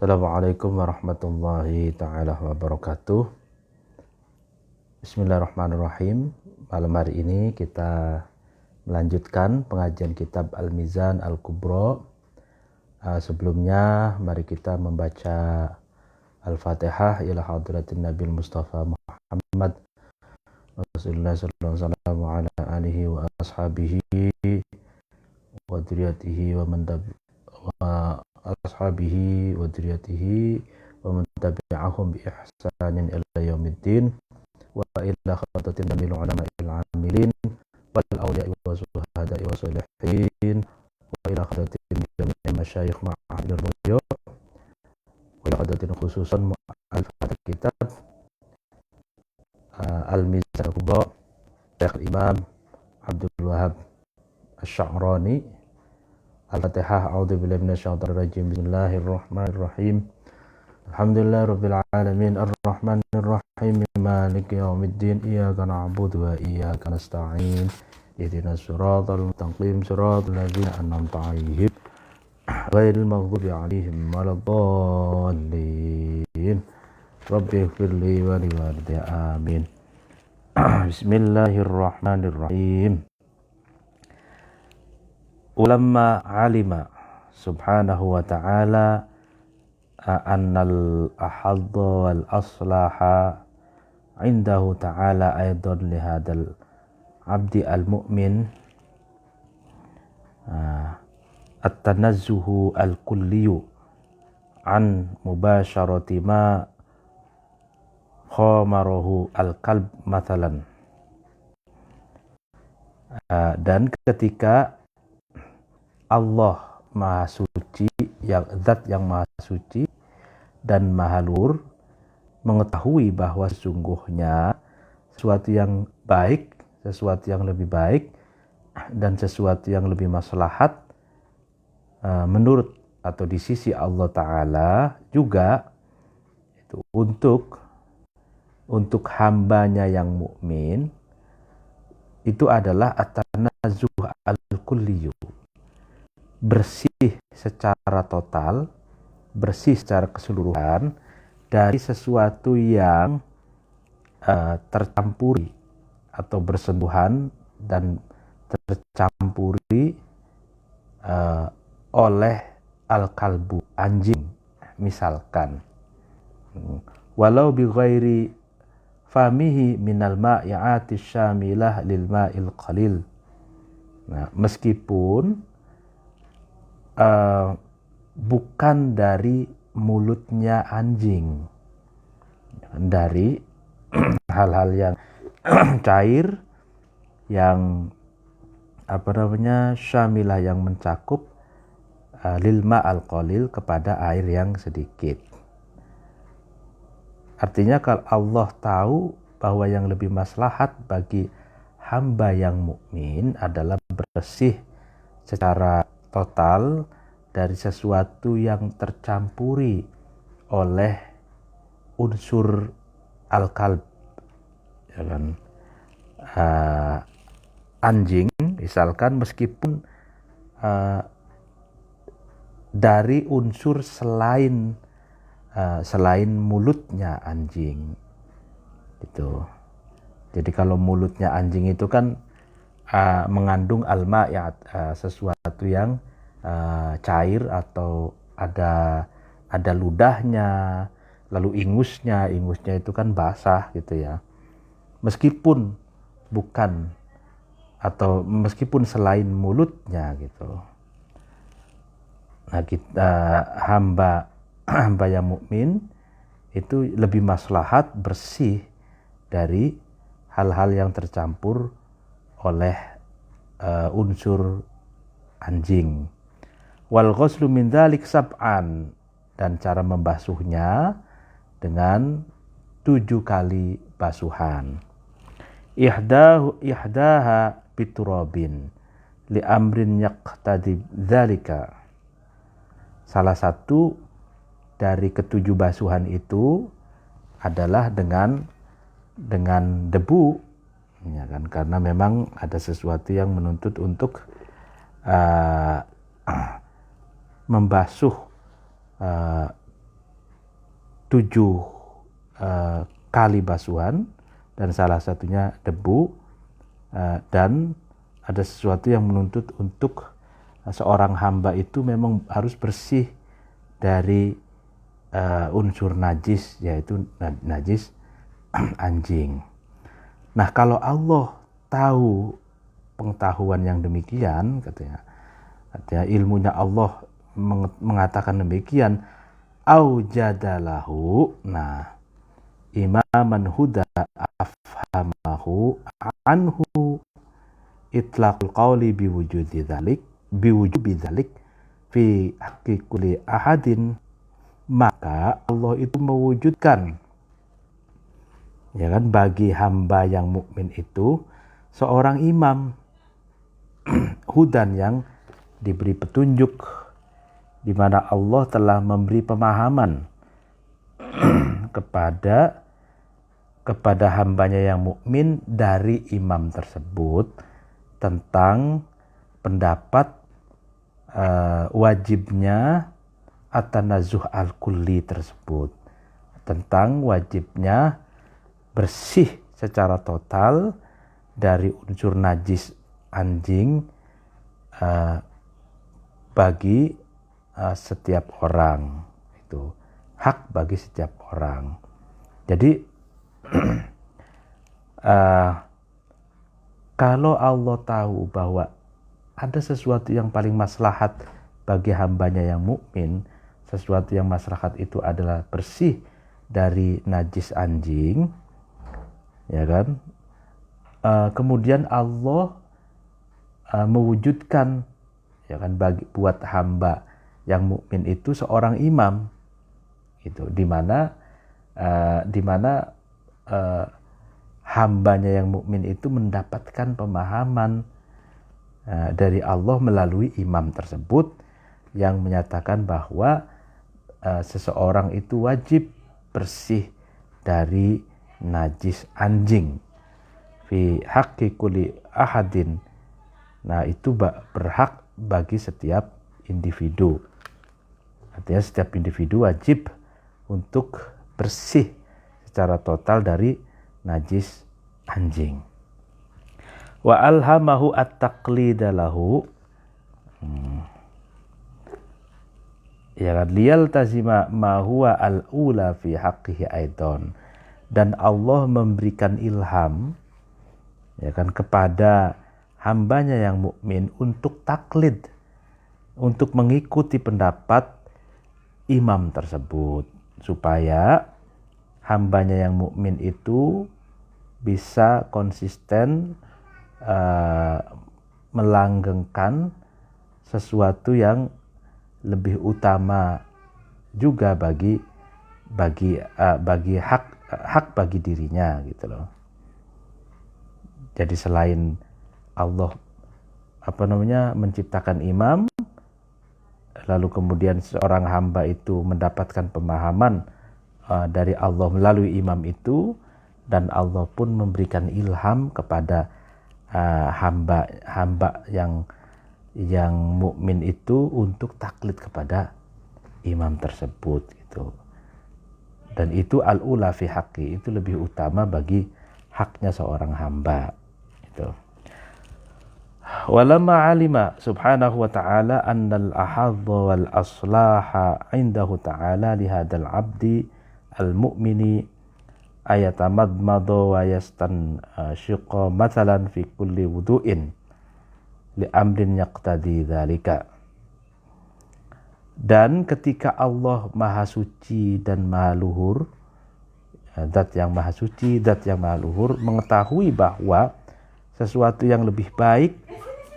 Assalamualaikum warahmatullahi ta'ala wabarakatuh. Bismillahirrahmanirrahim. Malam hari ini kita melanjutkan pengajian kitab Al-Mizan Al-Kubra. Sebelumnya mari kita membaca Al-Fatihah ila hadratin Nabi Mustafa Muhammad Rasulullah sallallahu alaihi wasallam wa ala alihi wa ashabihi wa dzurriyyatihi wa man ashabihi wa dzurriyyatihi wa man tabi'ahum bi ihsanin ila yaumiddin wa ila khatatin min ulama'il amilin wal awliya'i wa suhada'i wa salihin wa ila khatatin jami'i masyayikh ma'ahdir ruya wa ila khatatin khususan mu'alifat kitab Al-Mizan Al-Kubra Syekh Imam Abdul Wahab Asy-Sya'rani. Al-Fatihah. A'udzubillahi minasyaitonir rajim. Bismillahirrahmanirrahim. Alhamdulillahirabbil alamin arrahmanir rahim maliki yaumiddin iyyaka na'budu wa iyyaka nasta'in ihdinas siratal mustaqim siratal ladzina an'amta 'alaihim ghairil maghdubi 'alaihim waladdallin. Rabbighfirli wa liwalidayya amin. Bismillahirrahmanirrahim. Ulama alima subhanahu wa ta'ala annal ahadda wal aslaha indahu ta'ala aidan lihadal abdi al-mu'min at-tanazzuhu al-kulliyu an mubasharati ma khamarahu al-qalb mathalan. Dan ketika Allah Maha Suci, Zat yang Maha Suci dan Maha Luhur mengetahui bahwa sesungguhnya sesuatu yang baik, sesuatu yang lebih baik dan sesuatu yang lebih maslahat menurut atau di sisi Allah Ta'ala juga itu untuk hambanya yang mukmin itu adalah at-tanazzuh al-kulliyu, bersih secara total, bersih secara keseluruhan dari sesuatu yang tercampuri atau bersentuhan dan tercampuri oleh al-kalbu, anjing misalkan, walau bi ghairi famihi minal ma'i'ati syamilah lil ma'il qalil. Nah, meskipun bukan dari mulutnya anjing, dari hal-hal yang cair, yang syamilah, yang mencakup lil ma'al qalil, kepada air yang sedikit. Artinya kalau Allah tahu bahwa yang lebih maslahat bagi hamba yang mukmin adalah bersih secara total dari sesuatu yang tercampuri oleh unsur al-qalb, ya kan? Anjing misalkan, meskipun dari unsur selain mulutnya anjing itu. Jadi kalau mulutnya anjing itu kan mengandung al-ma'iyat, sesuatu yang cair atau ada ludahnya, lalu ingusnya itu kan basah gitu ya. Meskipun bukan atau meskipun selain mulutnya gitu. Nah, kita hamba yang mukmin itu lebih maslahat bersih dari hal-hal yang tercampur oleh unsur anjing. Wal ghuslu min dzalik sab'an, dan cara membasuhnya dengan 7 kali basuhan. Ihdaha biturabin li amrin yaqtadi dzalika. Salah satu dari ketujuh basuhan itu adalah dengan debu, ya kan, karena memang ada sesuatu yang menuntut untuk membasuh kali basuhan, dan salah satunya debu, dan ada sesuatu yang menuntut untuk seorang hamba itu memang harus bersih dari unsur najis, yaitu najis anjing. Nah, kalau Allah tahu pengetahuan yang demikian, katanya ilmunya Allah mengatakan demikian, aujadalahu, nah, imaman huda afhamahu anhu itlaqul qawli biwujudi dzalik fi haqqi kulli ahadin, maka Allah itu mewujudkan, ya kan, bagi hamba yang mukmin itu seorang imam hudan, yang diberi petunjuk, di mana Allah telah memberi pemahaman kepada hambanya yang mukmin dari imam tersebut tentang pendapat wajibnya at-tanazuh al-kulli tersebut, tentang wajibnya bersih secara total dari unsur najis anjing bagi setiap orang. Itu hak bagi setiap orang. Jadi kalau Allah tahu bahwa ada sesuatu yang paling maslahat bagi hambanya yang mukmin, sesuatu yang maslahat itu adalah bersih dari najis anjing, ya kan? Kemudian Allah mewujudkan, ya kan, buat hamba yang mukmin itu seorang imam, gitu, di mana hambanya yang mukmin itu mendapatkan pemahaman dari Allah melalui imam tersebut yang menyatakan bahwa seseorang itu wajib bersih dari najis anjing fi haqqi kulli ahadin. Nah, itu berhak bagi setiap individu. Artinya setiap individu wajib untuk bersih secara total dari najis anjing. Wa alhamahu at-taqlida lahu, ya kan, liyal tazima ma huwa al-ula fi haqqihi aidan, dan Allah memberikan ilham, ya kan, kepada hambanya yang mukmin untuk taklid, untuk mengikuti pendapat imam tersebut, supaya hambanya yang mukmin itu bisa konsisten melanggengkan sesuatu yang lebih utama juga bagi hak bagi dirinya, gitu loh. Jadi selain Allah menciptakan imam, lalu kemudian seorang hamba itu mendapatkan pemahaman dari Allah melalui imam itu, dan Allah pun memberikan ilham kepada hamba yang mukmin itu untuk taklid kepada imam tersebut, gitu. Dan itu al-ula fi haqqi, itu lebih utama bagi haknya seorang hamba, gitu. Walamma alima subhanahu wa ta'ala annal ahadha wal aslaha indahu ta'ala lihadal abdi al-mu'mini ayatamadmadu wa yastanshiqa mathalan fi kulli wudu'in li amrin yaqtadi dzalika. Dan ketika Allah maha suci dan maha luhur, zat yang maha suci, zat yang maha luhur, mengetahui bahwa sesuatu yang lebih baik,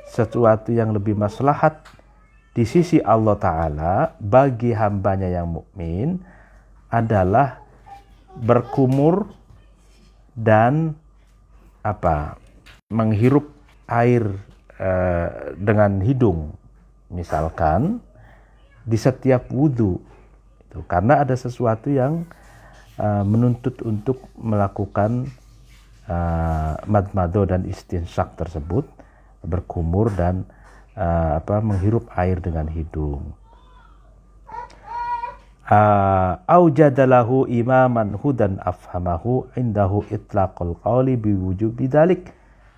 sesuatu yang lebih maslahat di sisi Allah Ta'ala bagi hambanya yang mukmin adalah berkumur dan menghirup air dengan hidung, misalkan di setiap wudhu, karena ada sesuatu yang menuntut untuk melakukan madmado dan istinsyak tersebut, berkumur dan menghirup air dengan hidung. aujadalahu imaman hudan afhamahu indahu itlaqul qawli biwujubi dzalik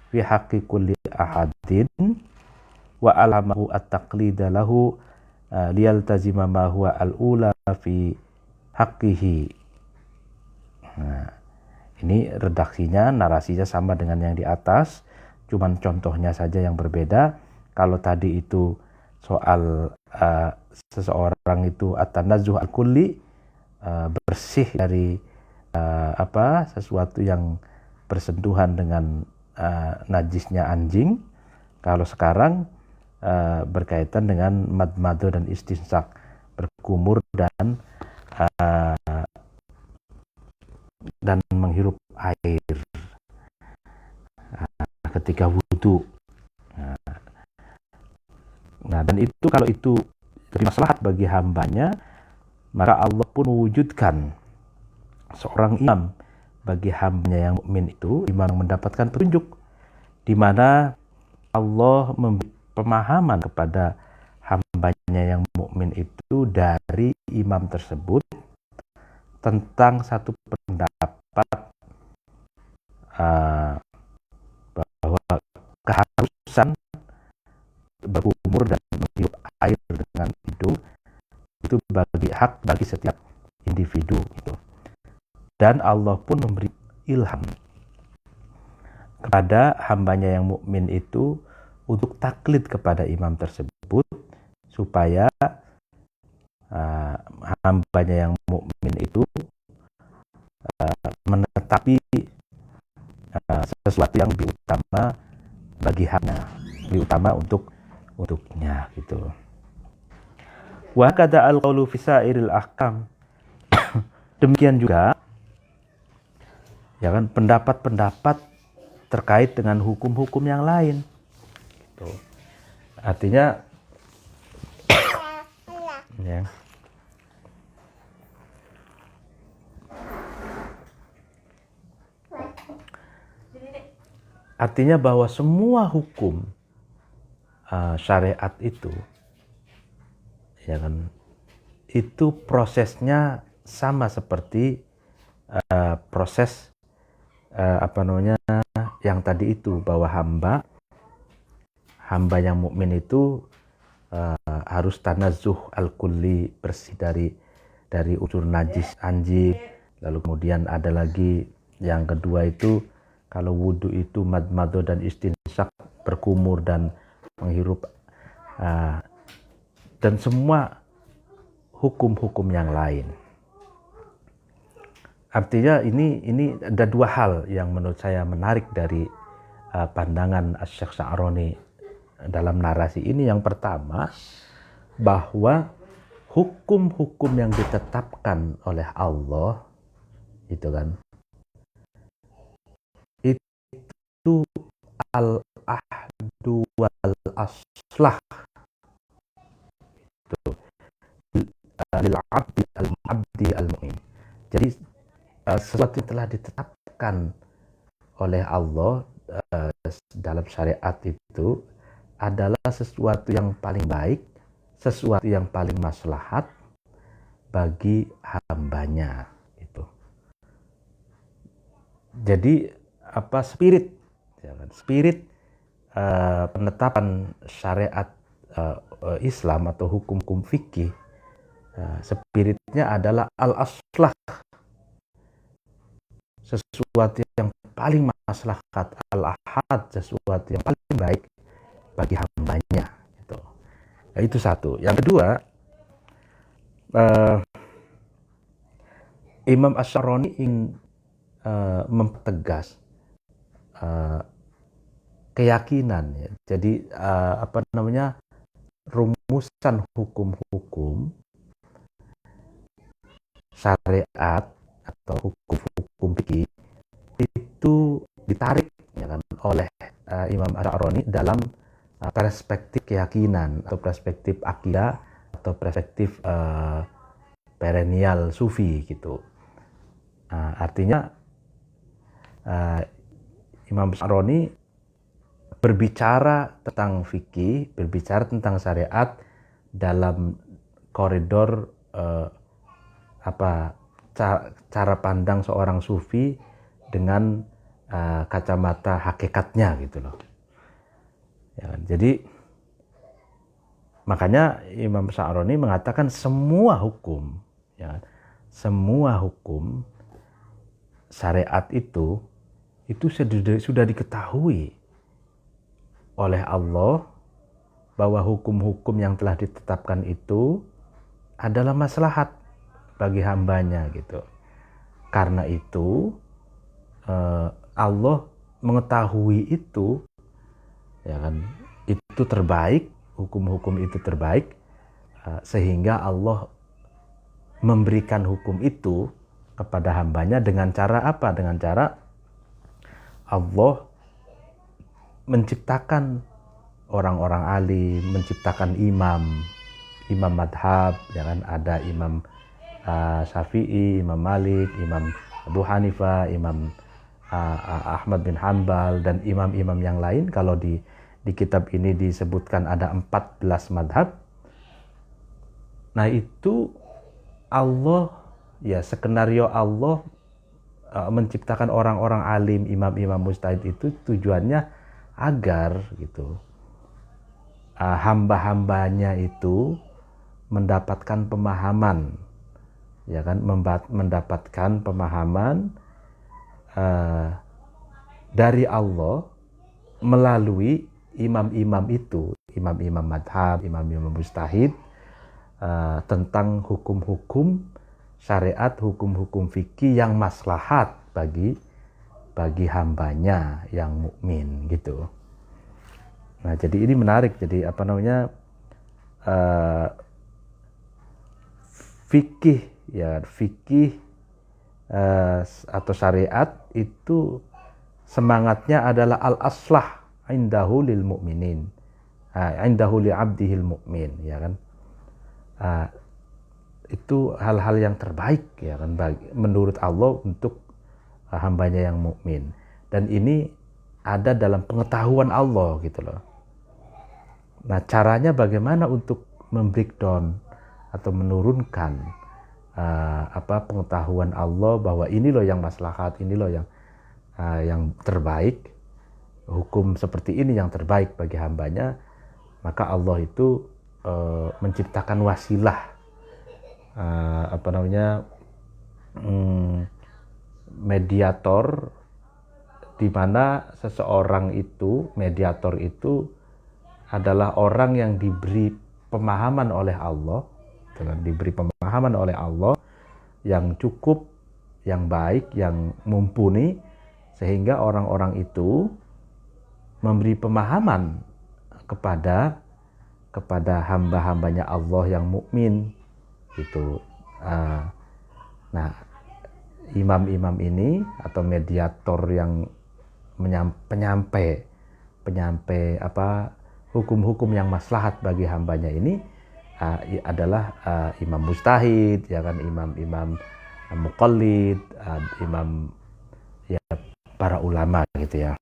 fi haqqi kulli ahadin wa alamahu at-taqlida lahu liyaltazima ma huwa al-ula fi haqqihi. Nah, ini redaksinya, narasinya sama dengan yang di atas, cuman contohnya saja yang berbeda. Kalau tadi itu soal seseorang itu at-tanazzuh al-kulli, bersih dari sesuatu yang bersentuhan dengan najisnya anjing. Kalau sekarang berkaitan dengan madmado dan istinsak, berkumur dan menghirup air ketika wudhu. Nah, dan itu kalau itu jadi maslahat bagi hambanya, maka Allah pun mewujudkan seorang imam bagi hambanya yang mukmin itu, imam yang mendapatkan petunjuk, di mana Allah memberi pemahaman kepada hambanya yang mukmin itu dari imam tersebut tentang satu pendapat bahwa keharusan berkumur dan meniup air dengan hidung itu bagi setiap individu itu. Dan Allah pun memberi ilham kepada hambanya yang mukmin itu untuk taklid kepada imam tersebut, supaya hambanya yang mukmin itu menetapi sesuatu yang lebih utama bagi hambanya, lebih utama untuknya gitu. Wa kada al-qaulu fi sa'iril ahkam. Demikian juga ya kan, pendapat-pendapat terkait dengan hukum-hukum yang lain gitu. Artinya ya, artinya bahwa semua hukum syariat itu ya kan, itu prosesnya sama seperti proses yang tadi itu, bahwa hamba yang mukmin itu harus tanazzuh al-kulli, bersih dari unsur najis anjing. Lalu kemudian ada lagi yang kedua itu, kalau wudhu itu madmado dan istinsak, berkumur dan menghirup, dan semua hukum-hukum yang lain. Artinya ini ada dua hal yang menurut saya menarik dari pandangan Asy-Syaikh Sya'roni dalam narasi ini. Yang pertama, bahwa hukum-hukum yang ditetapkan oleh Allah itu kan, itu al-ahdu wal aslah itu lil abdi al-mu'abdi al-mu'min. Jadi sesuatu yang telah ditetapkan oleh Allah dalam syariat itu adalah sesuatu yang paling baik, sesuatu yang paling maslahat bagi hambanya itu. Jadi spirit penetapan syariat Islam atau hukum-hukum fikih, spiritnya adalah al-aslah, sesuatu yang paling maslahat, al-ahad, sesuatu yang paling baik bagi hambanya gitu. Nah, itu satu. Yang kedua, Imam Asy-Sya'roni ingin mempertegas keyakinan ya. Jadi rumusan hukum-hukum syariat atau hukum fikih itu ditarik ya kan, oleh Imam Asy-Sya'roni dalam perspektif keyakinan atau perspektif akidah atau perspektif perennial sufi gitu. Artinya Imam Asy-Sya'roni berbicara tentang fikih, berbicara tentang syariat dalam koridor cara pandang seorang sufi dengan kacamata hakikatnya gitu loh. Ya kan? Jadi makanya Imam Sya'rani mengatakan semua hukum, ya kan? Semua hukum syariat itu sudah diketahui oleh Allah bahwa hukum-hukum yang telah ditetapkan itu adalah maslahat bagi hambanya gitu. Karena itu Allah mengetahui itu, ya kan, itu terbaik, hukum-hukum itu terbaik, sehingga Allah memberikan hukum itu kepada hambanya dengan cara apa? Dengan cara Allah menciptakan orang-orang alim, menciptakan imam madhab, ya kan, ada Imam Syafi'i, Imam Malik, Imam Abu Hanifah, Imam Ahmad bin Hanbal, dan imam-imam yang lain. Kalau di kitab ini disebutkan ada 14 madhab. Nah itu Allah, ya, skenario Allah menciptakan orang-orang alim, imam-imam mujtahid itu tujuannya agar gitu hamba-hambanya itu mendapatkan pemahaman, ya kan, mendapatkan pemahaman dari Allah melalui imam-imam itu, imam-imam madhab, imam-imam mujtahid, tentang hukum-hukum syariat, hukum-hukum fikih yang maslahat bagi hambanya yang mukmin gitu. Nah, jadi ini menarik. Jadi fikih, ya, fikih atau syariat itu semangatnya adalah al-aslah indahu lil mu'minin, indahu li abdihil mu'min, ya kan. Itu hal-hal yang terbaik, ya kan, menurut Allah untuk hambanya yang mukmin. Dan ini ada dalam pengetahuan Allah gitu loh. Nah, caranya bagaimana untuk membreakdown atau menurunkan pengetahuan Allah bahwa ini loh yang maslahat, ini loh yang terbaik, hukum seperti ini yang terbaik bagi hambanya. Maka Allah itu menciptakan wasilah, mediator, di mana seseorang itu, mediator itu adalah orang yang diberi pemahaman oleh Allah, diberi pemahaman oleh Allah yang cukup, yang baik, yang mumpuni, sehingga orang-orang itu memberi pemahaman kepada hamba-hambanya Allah yang mukmin gitu. Nah, imam-imam ini atau mediator yang penyampai hukum-hukum yang maslahat bagi hambanya ini adalah imam mujtahid, ya kan, imam muqallid, imam, ya, para ulama gitu ya.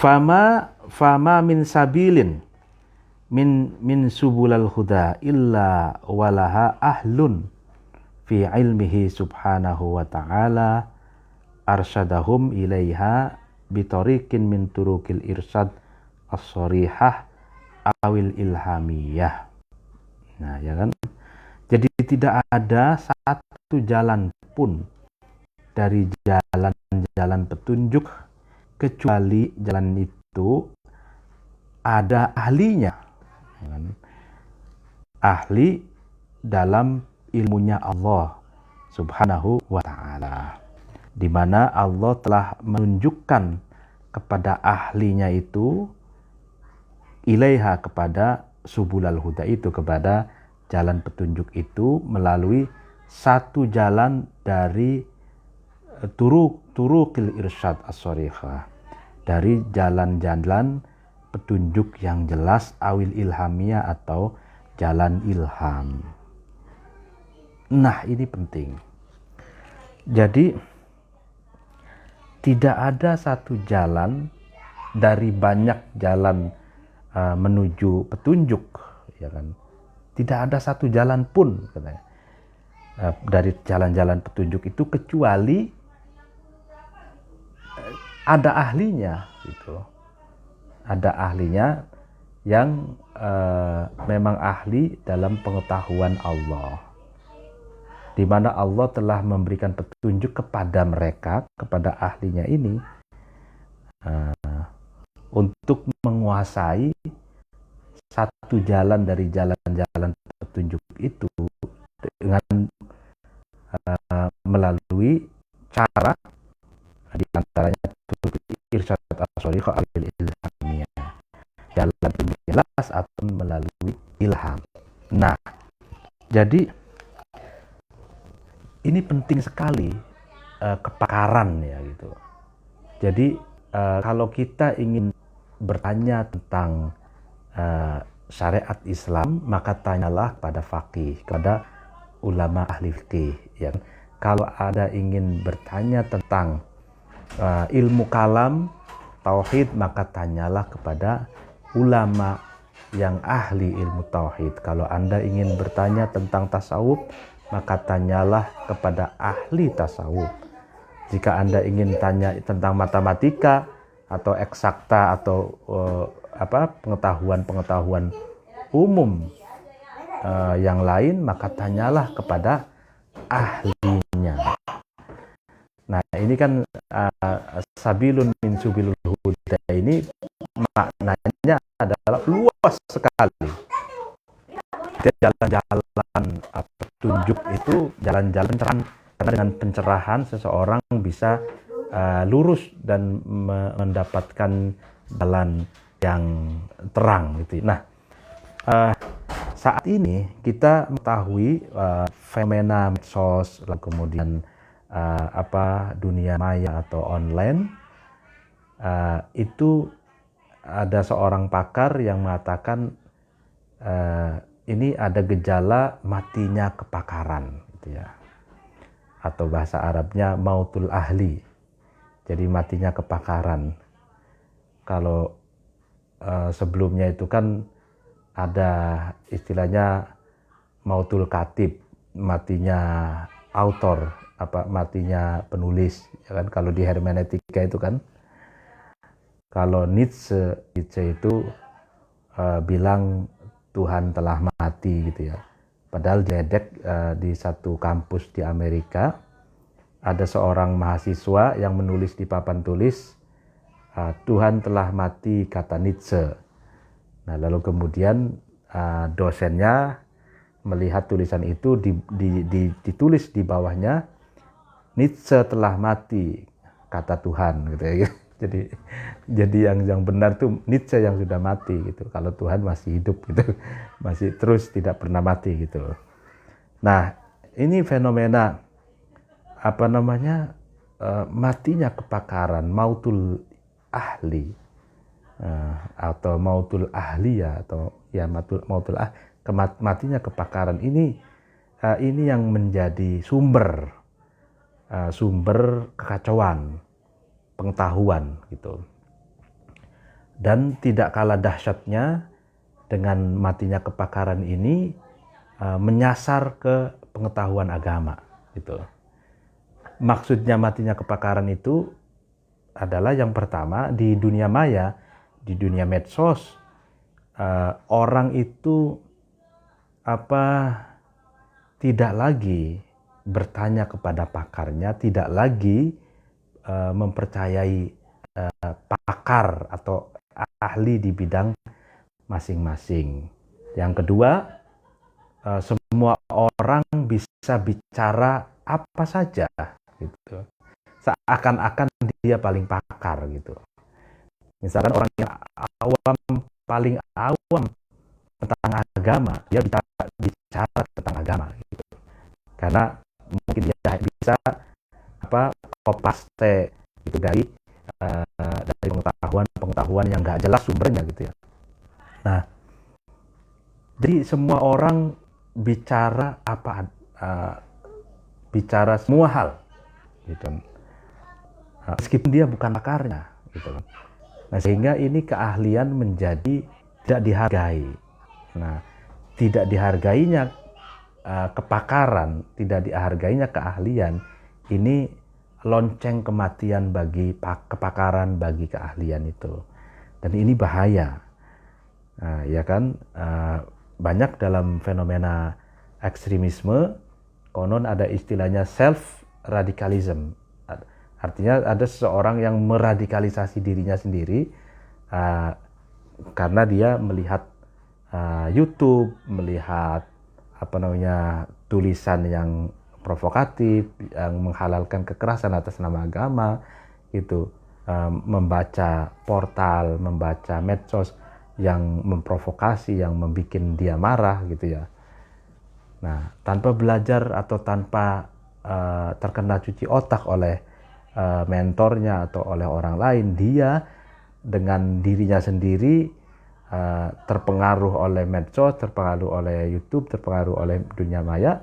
Fama min sabilin min subulal huda illa walaha ahlun fi ilmihi subhanahu wa ta'ala arsyadahum ilaiha bitariqin min turukil irsyad as-sarihah awil ilhamiyah. Nah, ya kan, jadi tidak ada satu jalan pun dari jalan-jalan petunjuk kecuali jalan itu ada ahlinya, ya kan? Ahli dalam ilmunya Allah subhanahu wa ta'ala, di mana Allah telah menunjukkan kepada ahlinya itu, ilaiha, kepada subulal huda itu, kepada jalan petunjuk itu, melalui satu jalan dari turukil irsyad as-sarihah, dari jalan-jalan petunjuk yang jelas, awil ilhamiyah, atau jalan ilham. Nah, ini penting. Jadi tidak ada satu jalan dari banyak jalan menuju petunjuk, ya kan? Tidak ada satu jalan pun katanya dari jalan-jalan petunjuk itu kecuali ada ahlinya gitu. Ada ahlinya yang memang ahli dalam pengetahuan Allah, di mana Allah telah memberikan petunjuk kepada mereka, kepada ahlinya ini, untuk menguasai satu jalan dari jalan-jalan petunjuk itu dengan melalui cara di antaranya irsyad as-shariqah al-ilhamiyah, jalan jelas atau melalui ilham. Nah, jadi ini penting sekali kepakaran ya gitu. Jadi kalau kita ingin bertanya tentang syariat Islam, maka tanyalah pada faqih, kepada ulama ahli fikih. Ya. Kalau ada ingin bertanya tentang ilmu kalam, tauhid, maka tanyalah kepada ulama yang ahli ilmu tauhid. Kalau Anda ingin bertanya tentang tasawuf, maka tanyalah kepada ahli tasawuf. Jika Anda ingin tanya tentang matematika atau eksakta atau pengetahuan-pengetahuan umum yang lain, maka tanyalah kepada ahlinya. Nah, ini kan sabilun min subilul huda ini maknanya adalah luas sekali. Jalan-jalan petunjuk itu jalan-jalan terang, karena dengan pencerahan seseorang bisa lurus dan mendapatkan jalan yang terang gitu. Nah, saat ini kita mengetahui fenomena medsos, kemudian dunia maya atau online, itu ada seorang pakar yang mengatakan ini ada gejala matinya kepakaran gitu ya, atau bahasa Arabnya mautul ahli, jadi matinya kepakaran. Kalau sebelumnya itu kan ada istilahnya mautul katib, matinya autor, matinya penulis, ya kan? Kalau di hermeneutika itu kan, kalau Nietzsche itu bilang Tuhan telah mati gitu ya. Padahal diledek di satu kampus di Amerika, ada seorang mahasiswa yang menulis di papan tulis, Tuhan telah mati, kata Nietzsche. Nah, lalu kemudian dosennya melihat tulisan itu ditulis di bawahnya, Nietzsche telah mati, kata Tuhan gitu ya. Jadi yang benar tuh Nietzsche yang sudah mati gitu. Kalau Tuhan masih hidup gitu, masih terus tidak pernah mati gitu. Nah, ini fenomena matinya kepakaran, mautul ahli, atau mautul ahliya, atau ya matinya kepakaran ini yang menjadi sumber kekacauan pengetahuan gitu. Dan tidak kalah dahsyatnya dengan matinya kepakaran ini menyasar ke pengetahuan agama gitu. Maksudnya matinya kepakaran itu adalah yang pertama, di dunia maya, di dunia medsos, orang itu tidak lagi bertanya kepada pakarnya, tidak lagi mempercayai pakar atau ahli di bidang masing-masing. Yang kedua, semua orang bisa bicara apa saja gitu, seakan-akan dia paling pakar gitu. Misalkan orang yang paling awam tentang agama, dia bicara tentang agama gitu. Karena mungkin dia bisa paste gitu dari pengetahuan yang nggak jelas sumbernya gitu ya. Nah, jadi semua orang bicara bicara semua hal gitu, meskipun dia bukan pakarnya gitu. Nah, sehingga ini keahlian menjadi tidak dihargai. Nah, tidak dihargainya kepakaran, tidak dihargainya keahlian, ini lonceng kematian bagi kepakaran, bagi keahlian itu. Dan ini bahaya. Nah, ya kan, banyak dalam fenomena ekstremisme, konon ada istilahnya self radicalism. Artinya ada seseorang yang meradikalisasi dirinya sendiri karena dia melihat YouTube, melihat tulisan yang provokatif, yang menghalalkan kekerasan atas nama agama, gitu, membaca portal, membaca medsos yang memprovokasi, yang membuat dia marah, gitu ya. Nah, tanpa belajar atau tanpa terkena cuci otak oleh mentornya atau oleh orang lain, dia dengan dirinya sendiri terpengaruh oleh medsos, terpengaruh oleh YouTube, terpengaruh oleh dunia maya,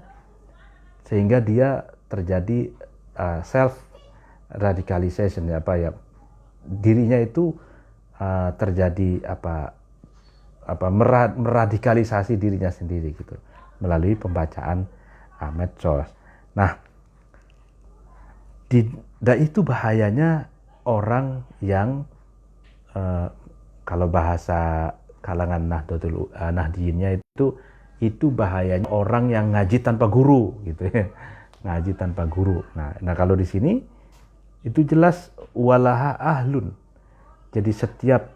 sehingga dia terjadi self radicalization, dirinya itu terjadi meradikalisasi dirinya sendiri, gitu, melalui pembacaan medsos. Nah, dan itu bahayanya orang yang kalau bahasa kalangan Nahdiyinnya itu bahayanya orang yang ngaji tanpa guru, gitu ya. Ngaji tanpa guru. Nah kalau di sini itu jelas walaha ahlun. Jadi setiap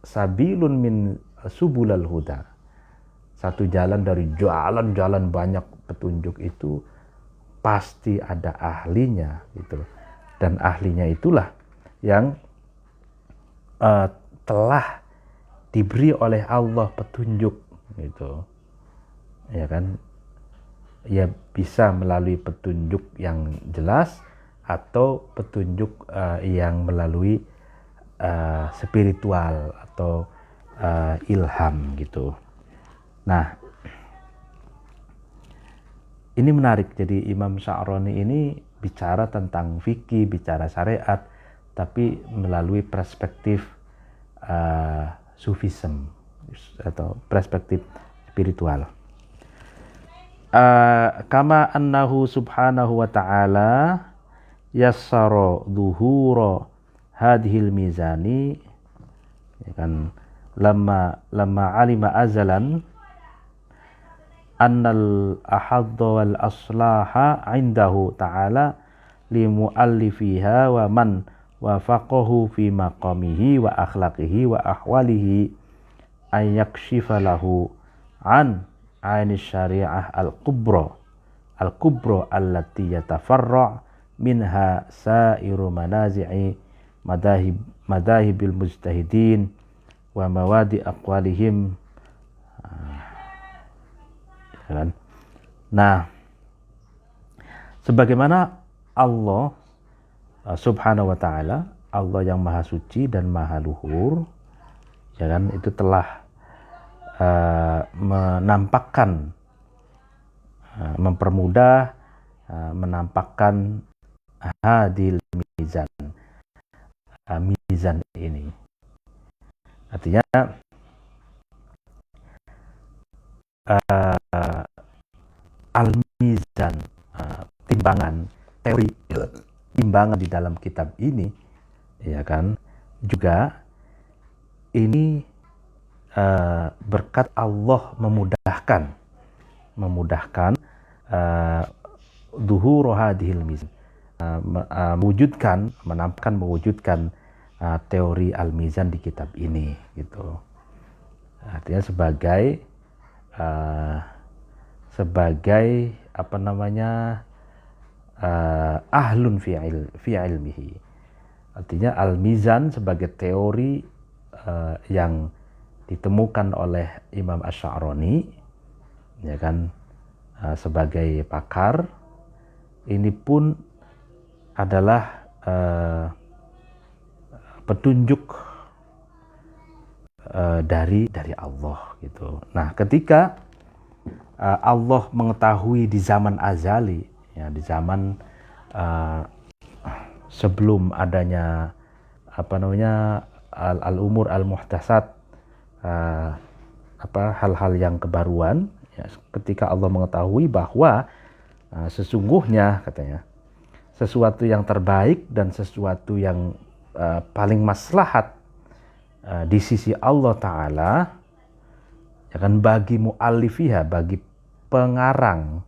sabilun min subulal huda, satu jalan dari jalan-jalan banyak petunjuk itu pasti ada ahlinya, gitu. Dan ahlinya itulah yang telah diberi oleh Allah petunjuk, gitu, ya kan. Ya bisa melalui petunjuk yang jelas atau petunjuk yang melalui spiritual atau ilham, gitu. Nah, ini menarik. Jadi Imam Sya'rani ini bicara tentang fikih, bicara syariat, tapi melalui perspektif sufism atau perspektif spiritual. Kama annahu subhanahu wa ta'ala yassara dhuhura hadhil mizani, ya kan, lamma alima azalan annal ahadda wal aslaha indahu ta'ala li muallifiha wa man wafaqahu fi maqamihi wa akhlaqihi wa ahwalihi an yakshifa lahu an aini syari'ah al-kubra allati yatafarra' minha sa'iru manazi'i madahibil mujtahidin wa mawadi aqwalihim. Nah, sebagaimana Allah subhanahu wa ta'ala, Allah yang maha suci dan maha luhur, ya kan, itu telah menampakkan, mempermudah, menampakkan hadil mizan, mizan ini. Artinya al-mizan, timbangan, teori timbangan di dalam kitab ini, ya kan, juga ini berkat Allah memudahkan dhuhur hadhil mizan, mewujudkan teori al-mizan di kitab ini, gitu. Artinya sebagai ahlun fi ilmihi. Artinya al-mizan sebagai teori yang ditemukan oleh Imam Asy-Sya'rani, ya kan, sebagai pakar, ini pun adalah petunjuk dari Allah, gitu. Nah, ketika Allah mengetahui di zaman azali, ya, di zaman sebelum adanya al-umur al-muhdatsat, hal-hal yang kebaruan, ya, ketika Allah mengetahui bahwa sesungguhnya katanya sesuatu yang terbaik dan sesuatu yang paling maslahat di sisi Allah Ta'ala, ya kan, bagi mu'allifiha, bagi pengarang,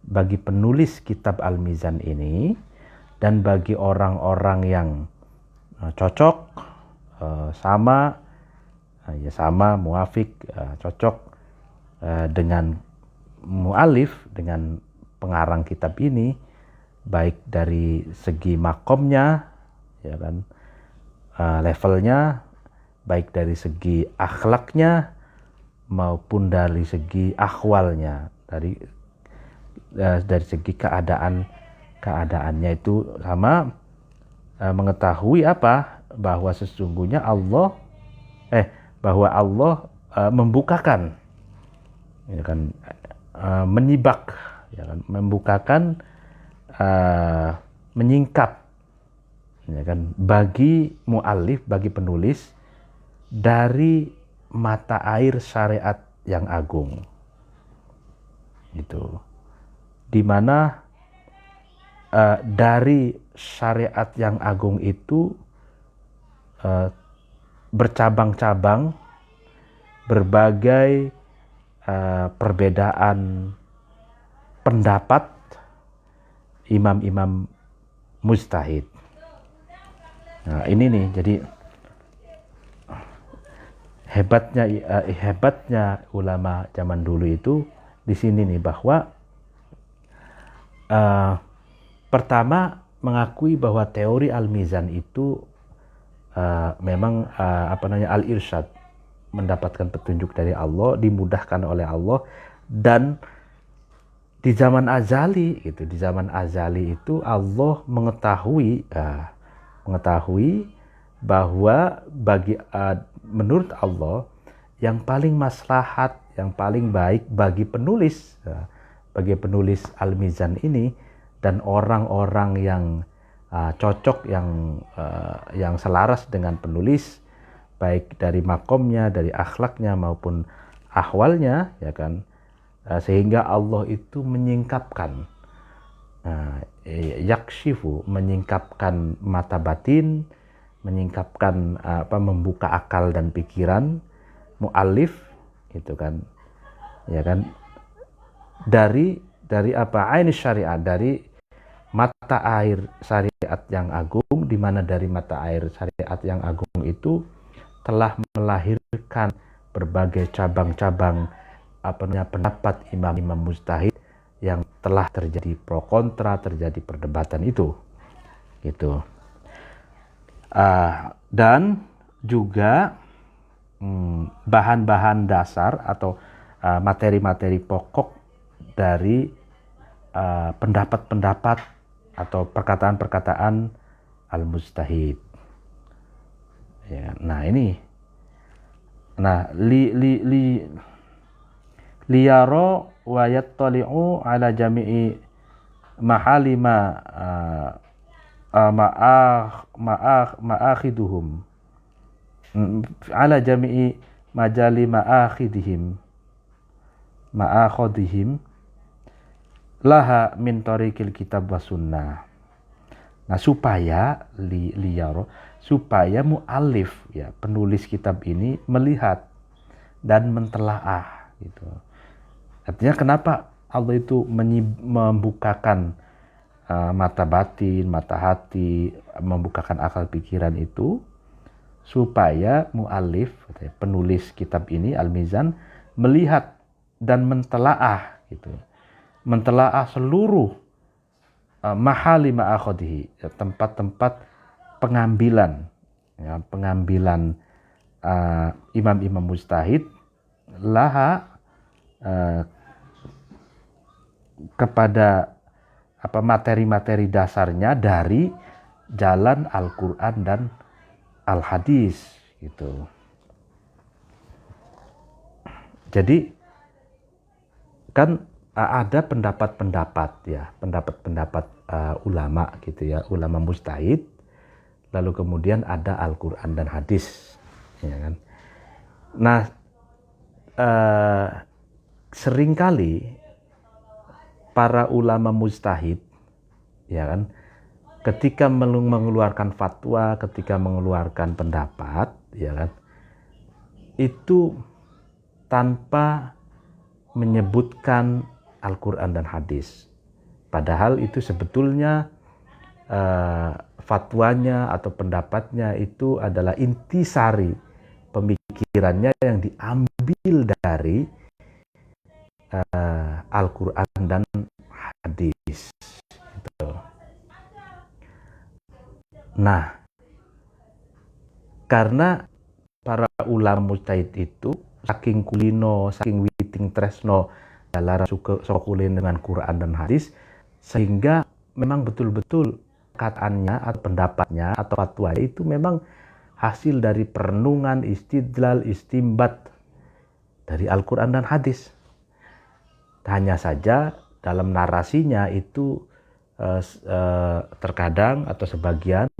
bagi penulis kitab Al-Mizan ini, dan bagi orang-orang yang cocok, sama muafik, cocok dengan mu'alif, dengan pengarang kitab ini, baik dari segi makomnya, ya kan, levelnya, baik dari segi akhlaknya maupun dari segi akhwalnya, dari segi keadaannya itu, sama mengetahui bahwa sesungguhnya bahwa Allah membukakan, ya kan, menyibak, ya kan, membukakan, menyingkap, ya kan, bagi mu'alif, bagi penulis, dari mata air syariat yang agung. Itu dimana dari syariat yang agung itu bercabang-cabang, berbagai perbedaan pendapat imam-imam mujtahid. Nah, ini nih, jadi hebatnya ulama zaman dulu itu di sini nih, bahwa pertama mengakui bahwa teori Al-Mizan itu memang al-irsyad, mendapatkan petunjuk dari Allah, dimudahkan oleh Allah, dan di zaman azali itu Allah mengetahui bahwa menurut Allah yang paling maslahat, yang paling baik bagi penulis Al-Mizan ini, dan orang-orang yang cocok, yang selaras dengan penulis, baik dari makomnya, dari akhlaknya maupun ahwalnya, ya kan, sehingga Allah itu menyingkapkan, yakshifu, menyingkapkan mata batin, menyingkapkan membuka akal dan pikiran mu'alif, gitu kan, ya kan, dari ain syariat, dari mata air syariat yang agung, di mana dari mata air syariat yang agung itu telah melahirkan berbagai cabang-cabang pendapat imam-imam mujtahid yang telah terjadi pro kontra, terjadi perdebatan itu, gitu. Dan juga bahan-bahan dasar atau materi-materi pokok dari pendapat-pendapat atau perkataan-perkataan al-mujtahid. Ya, nah ini, liyaro wa yattali'u ala jami'i mahalima ma'akhiduhum ala jami'i majali ma'akhidihim laha min tariqil kitab wa sunnah. Nah, supaya supaya mu'alif, ya, penulis kitab ini melihat dan mentelaah, gitu. Artinya kenapa Allah itu membukakan mata batin, mata hati, membukakan akal pikiran itu, supaya mu'alif, penulis kitab ini Al-Mizan, melihat dan mentelaah, gitu, mentelaah seluruh mahali ma'akhodihi, tempat-tempat pengambilan, ya, pengambilan imam-imam mujtahid laha kepada materi-materi dasarnya dari jalan Al-Quran dan Al-Hadis, gitu. Jadi kan ada pendapat-pendapat, ya, pendapat-pendapat ulama, gitu ya, ulama mujtahid, lalu kemudian ada Al-Quran dan hadis, ya kan? Nah, seringkali para ulama mujtahid, ya kan, ketika mengeluarkan fatwa, ketika mengeluarkan pendapat, ya kan, itu tanpa menyebutkan Al-Quran dan hadis. Padahal itu sebetulnya fatwanya atau pendapatnya itu adalah intisari pemikirannya yang diambil dari Al-Quran dan hadis. Gitu. Nah, karena para ulama mujtahid itu saking kulino, saking witing tresno dalam sokulin dengan Quran dan hadis, sehingga memang betul-betul kataannya atau pendapatnya atau fatwa itu memang hasil dari perenungan, istidlal, istimbat dari Al-Quran dan hadis. Hanya saja dalam narasinya itu terkadang atau sebagian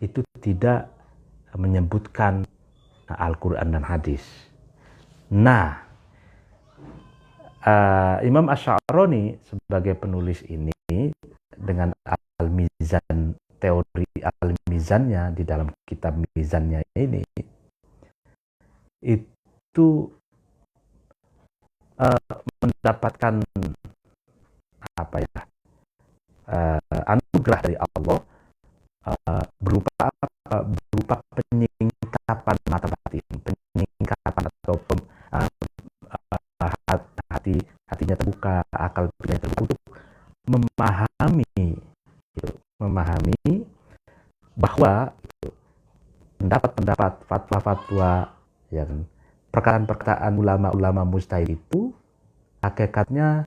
itu tidak menyebutkan Al-Quran dan hadis. Nah, Imam Asy'arani sebagai penulis ini dengan Al-Mizan, teori Al-Mizannya di dalam kitab Mizannya ini itu mendapatkan apa ya, anugerah dari Allah berupa penyingkapan mata batin, penyingkapan atau hatinya terbuka, akal pikirannya terbuka untuk memahami bahwa pendapat-pendapat, fatwa-fatwa, ya kan, perkataan-perkataan ulama-ulama mujtahid itu hakikatnya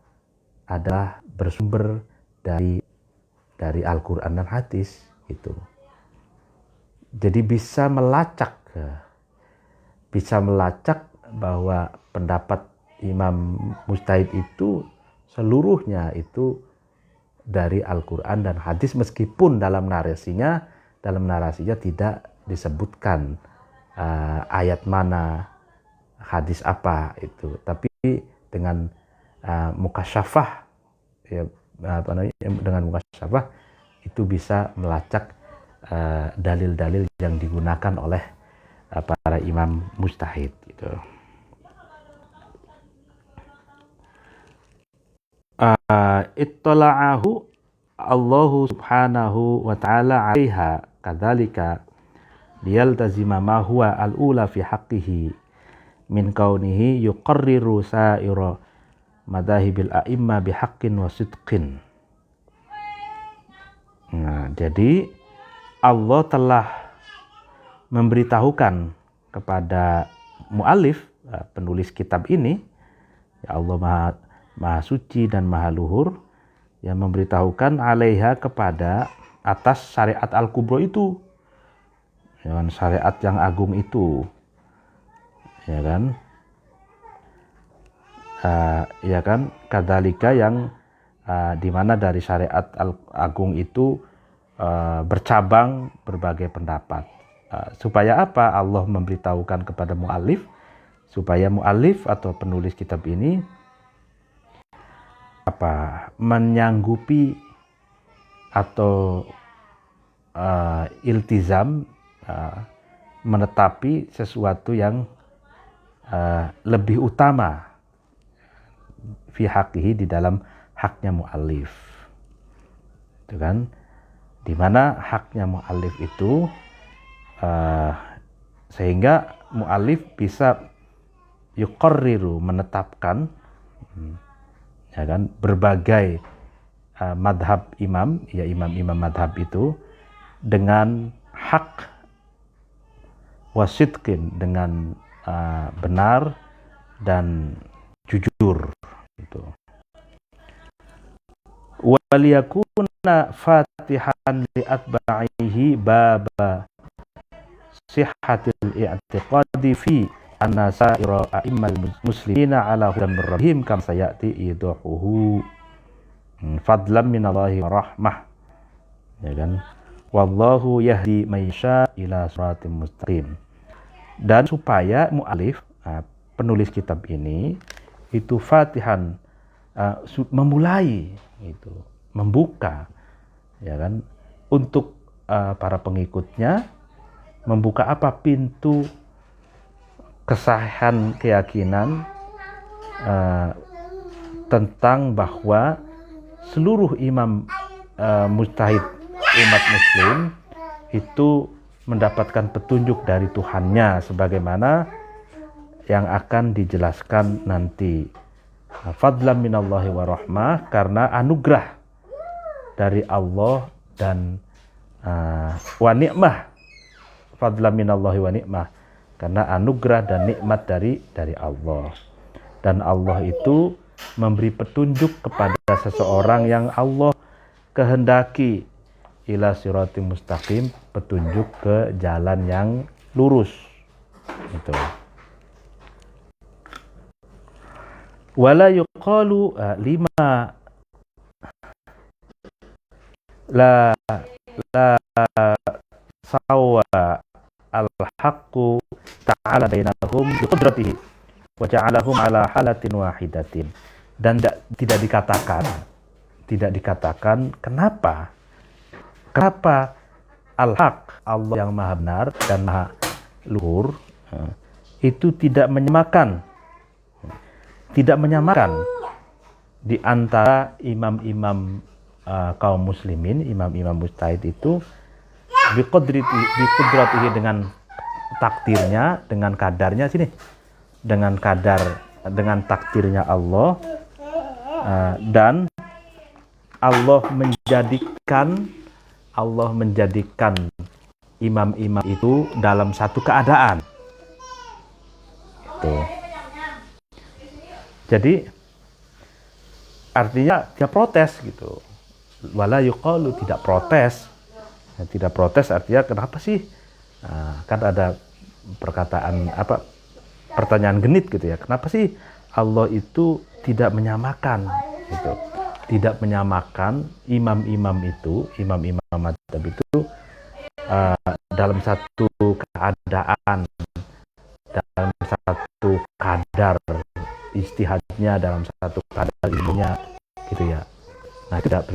adalah bersumber dari Al-Quran dan hadis gitu. Jadi bisa melacak bahwa pendapat Imam Mujtahid itu seluruhnya itu dari Al-Quran dan hadis, meskipun dalam narasinya tidak disebutkan ayat mana, hadis apa itu, tapi dengan mukasyafah, ya, dengan mukasyafah itu bisa melacak dalil-dalil yang digunakan oleh para imam mujtahid gitu. Ittala'ahu Allahu subhanahu wa ta'ala 'alaiha kadzalika liyaltazima ma huwa al-ula fi haqqihi min kaunihi yuqarriru sa'ira madhahibil a'imma bihaqqin wa sidqin. Nah, jadi Allah telah memberitahukan kepada mu'alif, penulis kitab ini, ya Allah maha suci dan maha luhur, yang memberitahukan 'alaiha kepada atas syariat al-kubro itu, ya kan, syariat yang agung itu, ya kan, ya kan, kadzalika yang di mana dari syariat agung itu bercabang berbagai pendapat. Supaya apa? Allah memberitahukan kepada mu'alif, supaya mu'alif atau penulis kitab ini menyanggupi atau iltizam, menetapi sesuatu yang lebih utama fi haqqihi, di dalam haknya mu'alif, itu kan, di mana haknya mu'alif itu sehingga mu'alif bisa yuqarriru, menetapkan, ya kan, berbagai madhab imam, ya imam-imam madhab itu dengan hak, wasidqin, dengan benar dan jujur gitu. Waliyakuna fatihan li atba'ihi baba sihhatil i'tiqadi fi anna sa'ira a'immal muslimina ala hudan min rabbihim kam sayati idahuhu fadlan minallahi wa rahmah, ya kan. Wallahu yahdi may yasha ila siratim mustaqim. Dan supaya mu'alif, penulis kitab ini itu fatihan, memulai itu, membuka, ya kan, untuk para pengikutnya, membuka apa, pintu kesahihan keyakinan tentang bahwa seluruh imam mujtahid umat muslim itu mendapatkan petunjuk dari Tuhannya sebagaimana yang akan dijelaskan nanti. Fadlan minallahi wa rahmah, karena anugerah dari Allah dan wa ni'mah. Fadlan minallahi wa ni'mah, karena anugerah dan nikmat dari Allah. Dan Allah itu memberi petunjuk kepada seseorang yang Allah kehendaki ila siratim mustaqim, petunjuk ke jalan yang lurus. Itu. Wala yuqalu lima la sawa al-haqqu ta'ala bainahum biqudratihi wa ja'alahum ala halatin wahidatin. Dan tidak dikatakan kenapa al-haq, Allah yang maha benar dan maha luhur, itu tidak menyamakan di antara imam-imam kaum muslimin, imam-imam mujtahid itu biqudratihi, dengan takdirnya, dengan kadarnya, dengan takdirnya Allah, dan Allah menjadikan imam-imam itu dalam satu keadaan. Itu. Jadi artinya dia protes gitu. Wala yuqalu, tidak protes. Tidak protes artinya kenapa sih? Kan ada pertanyaan genit gitu ya. Kenapa sih Allah itu tidak menyamakan gitu. Tidak menyamakan imam-imam madzhab itu dalam satu keadaan, dalam satu kadar ijtihadnya, dalam satu kadar ilmunya gitu ya. Nah, tidak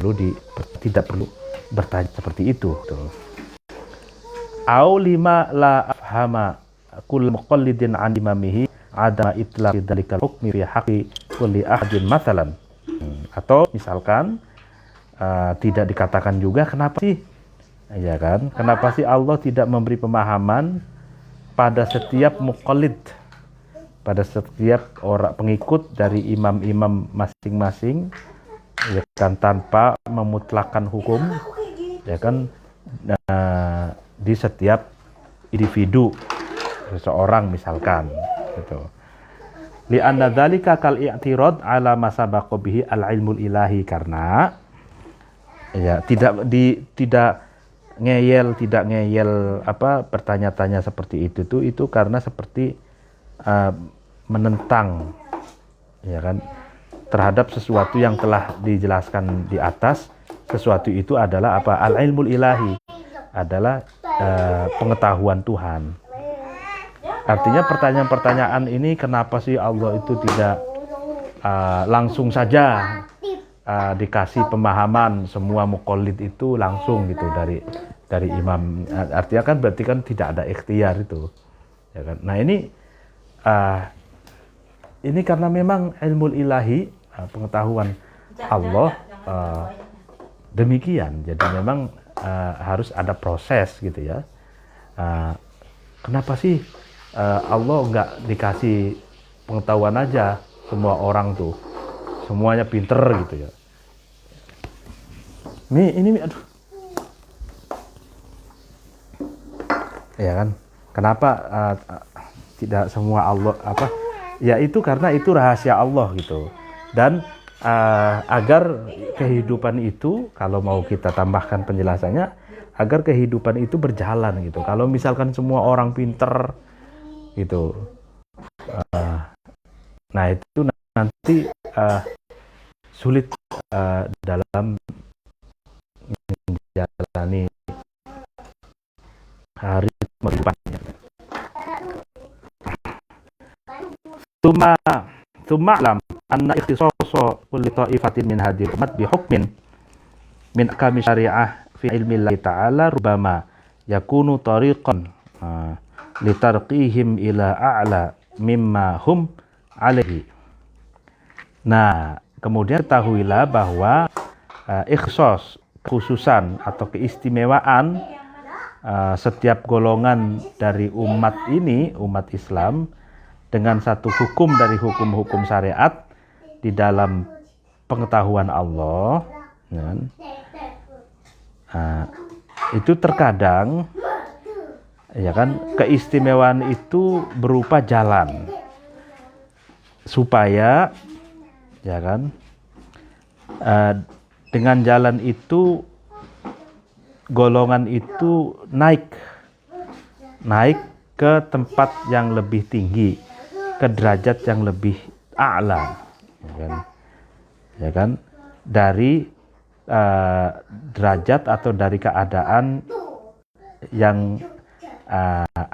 perlu bertanya seperti itu tuh. Au lima la afhama kull muqallidin an imamihi ada itlaqi dzalikal hukmi fi haqqi kulli ahadin mathalan. Atau misalkan tidak dikatakan juga kenapa sih, ya kan? Kenapa sih Allah tidak memberi pemahaman pada setiap muqallid, pada setiap orang pengikut dari imam-imam masing-masing, ya kan, tanpa memutlakkan hukum, ya kan, di setiap individu seseorang misalkan gitu. Li'anna dzalika kal i'tirad ala ma sabaqa bihi al-ilmul ilahi, karena ya tidak ngeyel bertanya-tanya seperti itu karena seperti menentang, ya kan, terhadap sesuatu yang telah dijelaskan di atas. Sesuatu itu adalah apa? Al-ilmul ilahi, adalah pengetahuan Tuhan. Artinya pertanyaan-pertanyaan ini, kenapa sih Allah itu tidak langsung saja dikasih pemahaman semua muqallid itu langsung gitu dari imam. Artinya kan berarti kan tidak ada ikhtiar itu, ya kan. Nah, ini karena memang ilmu ilahi, pengetahuan Allah demikian. Jadi memang harus ada proses gitu ya. Kenapa sih Allah nggak dikasih pengetahuan aja semua orang tuh, semuanya pinter gitu ya. Ini aduh. Ya kan? Kenapa tidak semua Allah ya itu karena itu rahasia Allah gitu. Dan agar kehidupan itu, kalau mau kita tambahkan penjelasannya, agar kehidupan itu berjalan gitu. Kalau misalkan semua orang pinter gitu, nah itu nanti sulit dalam menjalani Tsumma alam anna ikhtisasa kulli ta'ifatin min hadhihi umat bi hukmin min ahkami syari'ah fi ilmi Allah ta'ala rubama yakunu tariqan litarqihim ila a'la mimma hum alaihi. Nah, kemudian ketahuilah bahwa ikhsos, khususan atau keistimewaan setiap golongan dari umat ini, umat Islam, dengan satu hukum dari hukum-hukum syariat di dalam pengetahuan Allah, itu terkadang, ya kan, keistimewaan itu berupa jalan supaya, ya kan, dengan jalan itu golongan itu naik ke tempat yang lebih tinggi, ke derajat yang lebih a'la, ya kan, dari derajat atau dari keadaan yang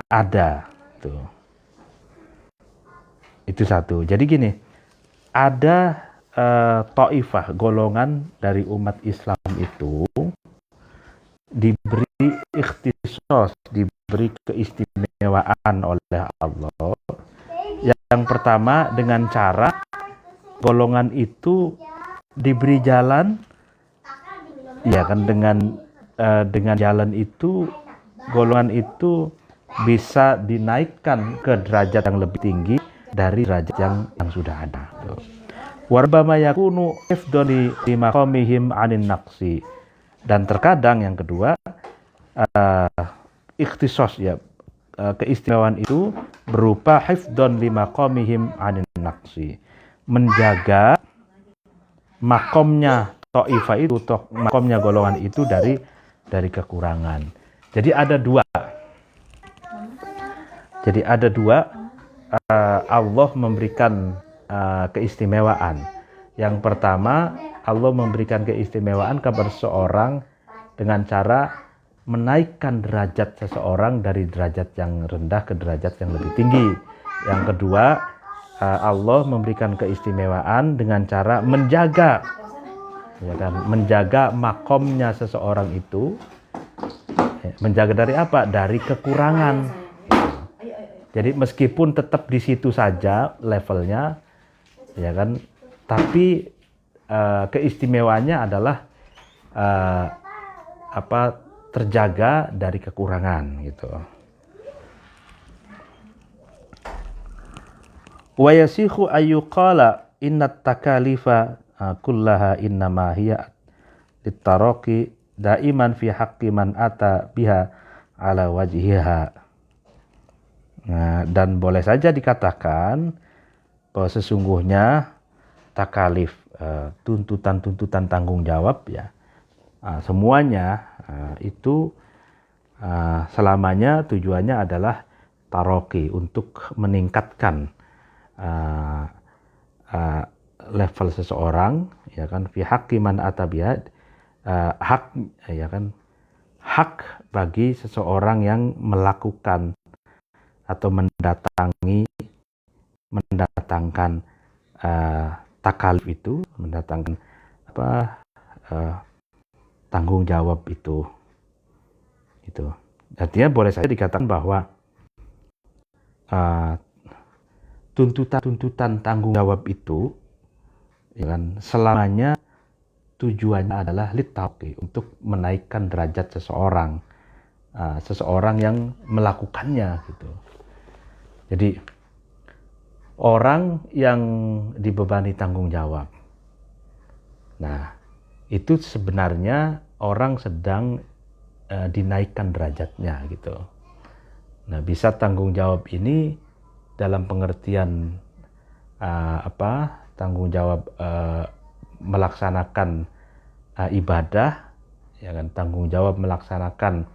ada tuh. Itu satu. Jadi gini, ada taifah, golongan dari umat Islam itu diberi ikhtisos, diberi keistimewaan oleh Allah. Yang pertama dengan cara golongan itu diberi jalan, ya kan, dengan jalan itu golongan itu bisa dinaikkan ke derajat yang lebih tinggi dari derajat yang sudah ada. Warbama yakunu ifdoli di maqamihim anin naqsi. Dan terkadang yang kedua, ikhtisos, ya, keistimewaan itu berupa hifdon lima qomihim anin naqsi, menjaga makomnya ta'ifah itu, makomnya golongan itu dari kekurangan. Jadi ada dua Allah memberikan keistimewaan. Yang pertama, Allah memberikan keistimewaan kepada seseorang dengan cara menaikkan derajat seseorang dari derajat yang rendah ke derajat yang lebih tinggi. Yang kedua, Allah memberikan keistimewaan dengan cara menjaga, ya kan, menjaga makomnya seseorang itu. Menjaga dari apa? Dari kekurangan. Jadi meskipun tetap di situ saja levelnya, ya kan, tapi keistimewaannya adalah terjaga dari kekurangan gitu. Wa yasikhu ayyuqala innat takalifa kullaha innama hiya litaraqi daiman fi haqqi man ata biha ala wajhiha. Nah, dan boleh saja dikatakan bahwa sesungguhnya takalif, tuntutan-tuntutan tanggung jawab, ya, semuanya itu selamanya tujuannya adalah taroki, untuk meningkatkan level seseorang, ya kan, fi haqqi man atabiha, hak, ya kan, hak bagi seseorang yang melakukan atau mendatangkan takalif itu, mendatangkan tanggung jawab itu. Artinya boleh saja dikatakan bahwa tuntutan tanggung jawab itu, ya kan, selamanya tujuannya adalah litauqi, untuk menaikkan derajat seseorang, seseorang yang melakukannya gitu. Jadi orang yang dibebani tanggung jawab, nah itu sebenarnya orang sedang dinaikkan derajatnya gitu. Nah, bisa tanggung jawab ini dalam pengertian tanggung jawab melaksanakan ibadah, ya kan, tanggung jawab melaksanakan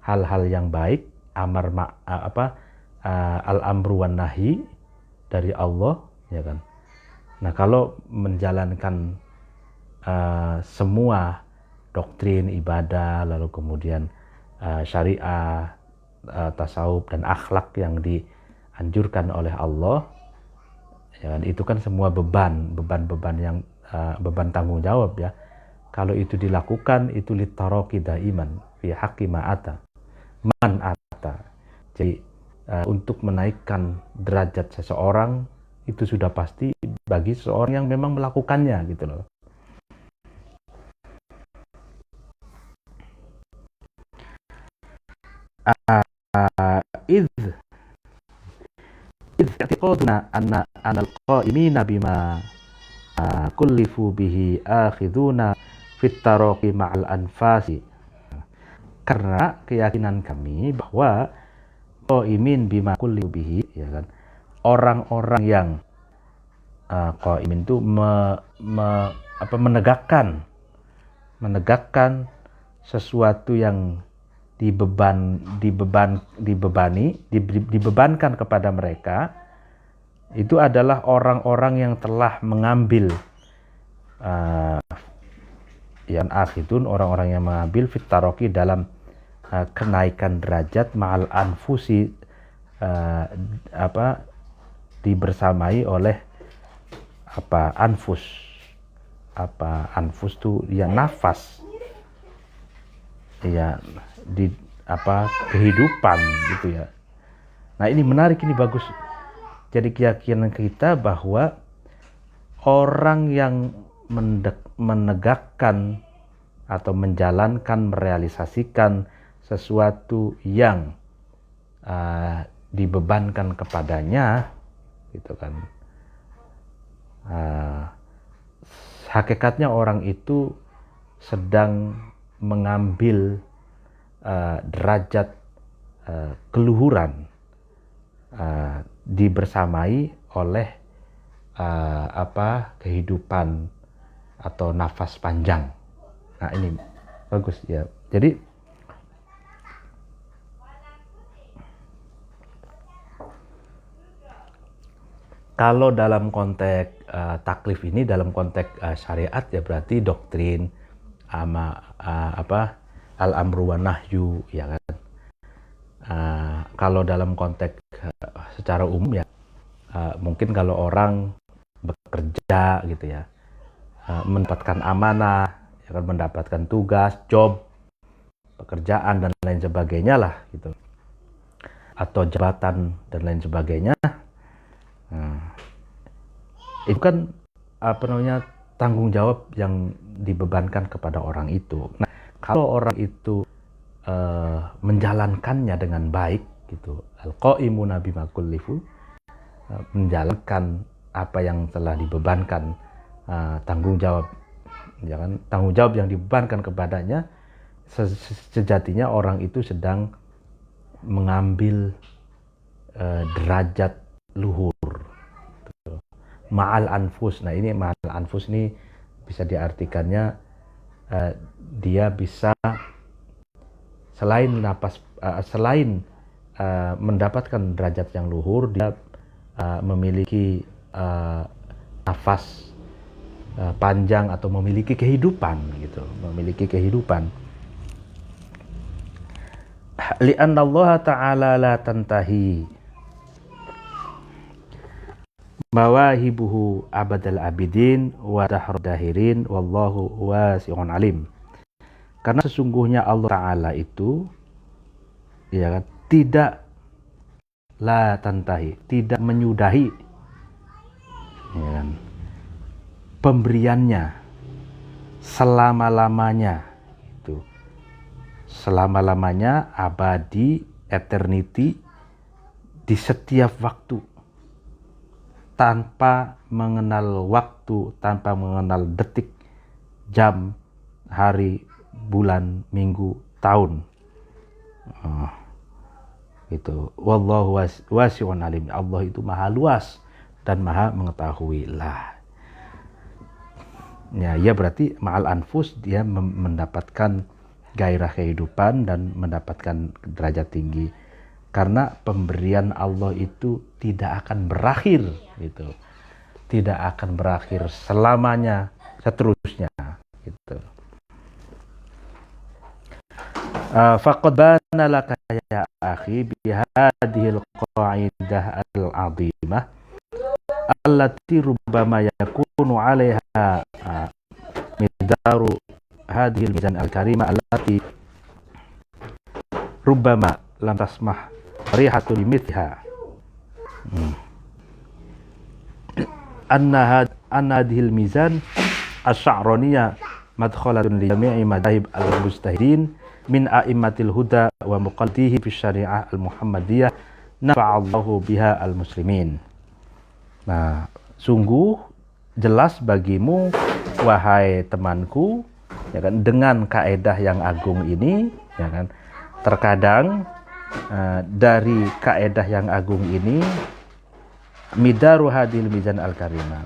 hal-hal yang baik, al-amru wan nahi dari Allah, ya kan. Nah, kalau menjalankan semua doktrin ibadah, lalu kemudian syariah, tasawuf dan akhlak yang dianjurkan oleh Allah, Ya kan? Itu kan semua beban yang beban tanggung jawab ya. Kalau itu dilakukan itu litaraqi daiman fi haqqi ma'ata man ata. Jadi untuk menaikkan derajat seseorang itu sudah pasti bagi seseorang yang memang melakukannya gitu loh. Idh i'tiqaduna anna al-qa'imina bima kullifu bihi akhiduna fit taraqi ma'al anfasi. Karena keyakinan kami bahwa qaimin bima kullifu bihi, ya kan, orang-orang yang qaimin itu menegakkan sesuatu yang dibebankan kepada mereka, itu adalah orang-orang yang telah mengambil yang akhidun, orang-orang yang mengambil fitaroki dalam kenaikan derajat ma'al anfusi, dibersamai oleh anfus tuh ya nafas ya, di kehidupan gitu ya. Nah ini menarik, ini bagus. Jadi keyakinan kita bahwa orang yang menegakkan atau menjalankan, merealisasikan sesuatu yang dibebankan kepadanya, gitu kan. Hakikatnya orang itu sedang mengambil derajat keluhuran, dibersamai oleh kehidupan atau nafas panjang. Nah ini bagus ya. Jadi kalau dalam konteks taklif ini, dalam konteks syariat ya berarti doktrin al-amru wa nahyu, ya kan. Kalau dalam konteks secara umum ya mungkin kalau orang bekerja gitu ya, mendapatkan amanah, ya kan, mendapatkan tugas, job, pekerjaan dan lain sebagainya lah gitu, atau jabatan dan lain sebagainya. Itu kan tanggung jawab yang dibebankan kepada orang itu. Nah, kalau orang itu menjalankannya dengan baik gitu, al-qaimuna bima kullifu, menjalankan apa yang telah dibebankan, tanggung jawab, ya kan, tanggung jawab yang dibebankan kepadanya, sejatinya orang itu sedang mengambil derajat luhur gitu. Ma'al anfus. Nah ini ma'al anfus ini bisa diartikannya dia bisa selain mendapatkan derajat yang luhur, dia memiliki nafas panjang atau memiliki kehidupan gitu, memiliki kehidupan. Li'anna Allah Ta'ala la tantahi mawahibuhu abadal abidin wa dahrud dahirin wallahu wasi'un alim. Karena sesungguhnya Allah Ta'ala itu, ya kan, tidak la tantahi, tidak menyudahi, ya kan, pemberiannya selama-lamanya, itu selama-lamanya, abadi, eternity, di setiap waktu, tanpa mengenal waktu, tanpa mengenal detik, jam, hari, bulan, minggu, tahun. Itu wallahu wasi'un alim. Allah itu maha luas dan maha mengetahui lah. Ya berarti ma'al anfus, dia mendapatkan gairah kehidupan dan mendapatkan derajat tinggi. Karena pemberian Allah itu tidak akan berakhir gitu. Tidak akan berakhir selamanya, seterusnya gitu. Faqad bana laka ya akhi bihadhil qa'idah al-'azimah allati rubbama yakunu 'alaiha miqdaru hadhihi al-mizan al-karimah allati rubbama lam tasmah rihatu limithha anna hadhihi al-mizan asy-sya'raniyah madkhalatun li jami'i madhahib al-mujtahidin min a'immatil huda wa muqaddihi fi syari'ah al-muhammadiyah nafa'allahu biha al-muslimin. Nah, sungguh jelas bagimu wahai temanku, ya kan, dengan kaedah yang agung ini, ya kan, terkadang dari kaedah yang agung ini midaru hadil mizan al-karimah,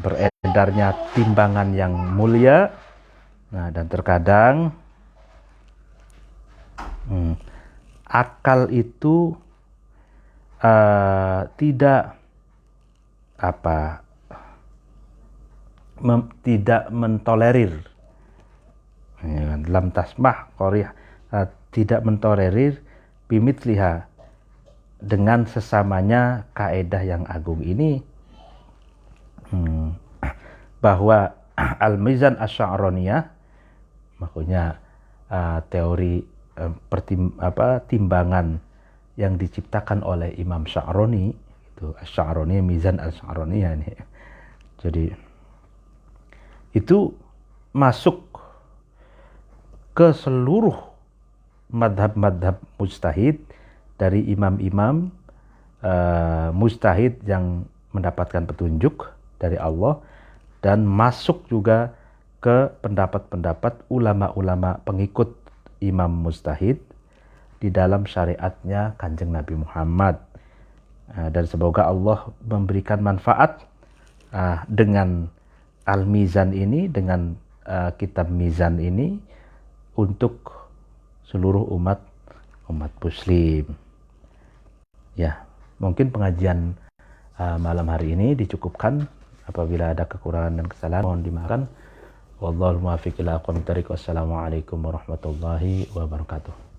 beredarnya timbangan yang mulia. Nah, dan terkadang akal itu tidak mentolerir, ya, lam tasmah qorih, tidak mentolerir bimitliha, dengan sesamanya kaedah yang agung ini, bahwa al-mizan asy-sya'raniyah, maksudnya teori timbangan yang diciptakan oleh Imam Sya'rani, itu Asy-Sya'rani, mizan asy-sya'raniyah ini. Jadi itu masuk ke seluruh madhab-madhab mujtahid, dari imam-imam mujtahid yang mendapatkan petunjuk dari Allah, dan masuk juga ke pendapat-pendapat ulama-ulama pengikut imam mujtahid di dalam syariatnya Kanjeng Nabi Muhammad. Dan semoga Allah memberikan manfaat dengan Al-Mizan ini, dengan kitab Mizan ini, untuk seluruh umat muslim. Ya, mungkin pengajian malam hari ini dicukupkan. Apabila ada kekurangan dan kesalahan, mohon dimaafkan. Wallahul muwaffiq ila aqwamit thoriq. Wassalamualaikum warahmatullahi wabarakatuh.